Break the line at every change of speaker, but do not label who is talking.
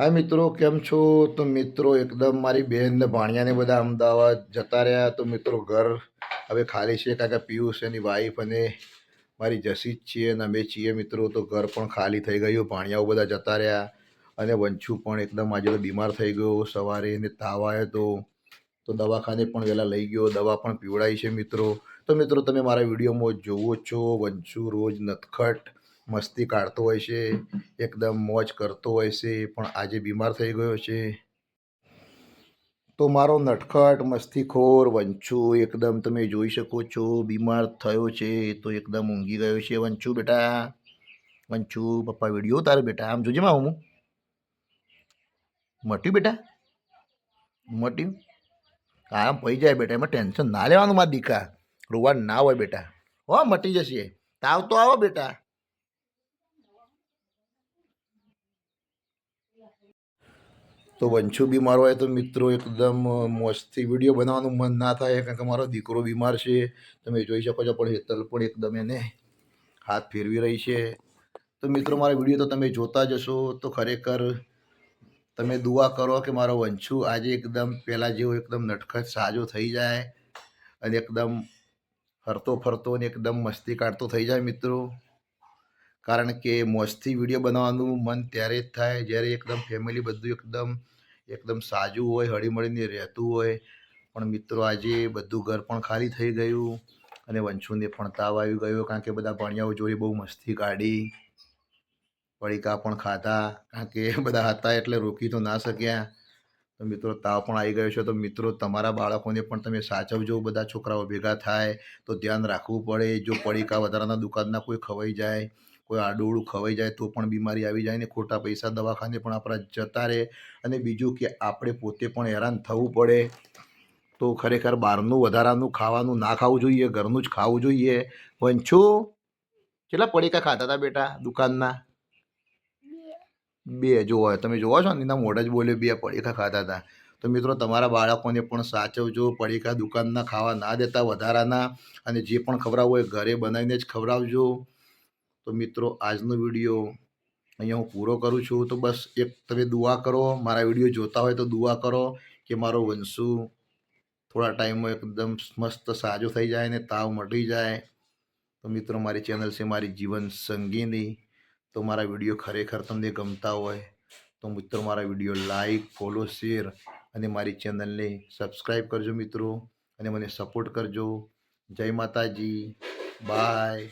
हाय मित्रों, केम छो? तो मित्रों एकदम मारी बहन ने भाणिया ने बधा अमदावाद जता रह्या। तो मित्रों घर हवे खाली छे कारण के पीयूष एनी वाइफ अने मारी जसी ज छे अने अमे छीए मित्रों। तो घर पण खाली थई गयुं, भाणियाओ बधा जता रह्या अने वंशु पण एकदम आज तो बीमार थई गयो। सवारे एने ताव आव्यो तो दवाखाने पण वहेला लई गयो, दवा पण पीवडाई छे मित्रों। तो मित्रों तमे मारा विडियोमां जोवो छो वंशु रोज नटखट मस्ती काढतो होय छे, एकदम मौज करतो होय छे, पण आजे बीमार थई गयो छे। तो मारो नटखट मस्तीखोर वंशु एकदम तमे जोई शको छो बीमार थयो छे। तो एकदम ऊंघी गयो छे। वंशु बेटा, वंशु पप्पा विडियो उतारे बेटा, आम जोजे मां हूँ मट्यु बेटा, मट्यु आराम पड़ी जाए बेटा, एमां टेन्शन ना लेवानुं मारा दीकरा, रोवानुं ना होय बेटा, हो मटी जशे। ताव तो आवो बेटा। तो वंशु बीमार होय तो मित्रों एकदम मौजथी विडियो बनाववानुं मन ना थाय कारण के मारो दीकरो बीमार छे। तमे जोई शको छो। पण हेतल पण एकदम एने हाथ फेरवी रही छे। तो मित्रों मारा विडियो तो तमे जोता ज हशो। तो खरेखर तमे दुआ करो कि मारो वंशु आज एकदम पहेला जेवो एकदम नटखट साजो थई जाय अने एकदम हरतो फरतो ने एकदम मस्ती काढतो थई जाय मित्रों। कारण के मौजथी विडियो बनाववानुं मन त्यारे ज थाय ज्यारे एकदम फेमिली बधुं एकदम एकदम साजू होय, हळीमळीने रहेतुं होय। पण मित्रों आजे बधुं घर पण खाली थई गयुं अने वंशुने पण ताव आवी गयो कारण के बधा भाणियाओ जोडे बहु मस्ती काढी, पડીકા पण खाधा कारण के बधा हता एटले रोकी तो ना सक्या। तो मित्रों ताव पण आई गयो छे। तो मित्रों तमारा बाळकोने पण तमे साचवजो, बधा छोकराओ भेगा थाय तो ध्यान राखवुं पड़े। जो पડીકા वधाराना दुकानना कोई खवाई जाए, कोई आडुअवळું खवाई जाए तो पण बीमारी आवी जाए ने खोटा पैसा दवाखाने पण आपणा जता रहे। अने बीजुं के आपणे पोते पण हैरान थवुं पड़े। तो खरेखर बहारनुं वधारानुं खावानुं ना खावुं जोईए, घरनुं ज खावुं जोईए। वंशु કેટલા પડીકા ખાતા હતા બેટા દુકાનના? બે જોવો તમે જોવો છો ને એના મોઢે જ બોલ્યો, બે પડીકા ખાતા હતા। તો મિત્રો તમારા બાળકોને પણ સાચવજો, પડીકા દુકાનના ખાવા ના દેતા વધારાના, અને જે પણ ખવડાવવું હોય ઘરે બનાવીને જ ખવડાવજો। તો મિત્રો આજનો વિડીયો અહીંયા હું પૂરો કરું છું। તો બસ એક તમે દુઆ કરો, મારા વિડીયો જોતા હોય તો દુઆ કરો કે મારો વંશુ થોડા ટાઈમમાં એકદમ મસ્ત સાજો થઈ જાય ને તાવ મટી જાય। तो मित्रों मारी चैनल से मारी जीवन संगीनी। तो मारा विडियो खरेखर तमने गमता होय तो मित्रों मारा विडियो लाइक, फॉलो, शेर अने मारी चैनल ने सब्सक्राइब करजो मित्रों, अने मने सपोर्ट करजो। जय माताजी, बाय।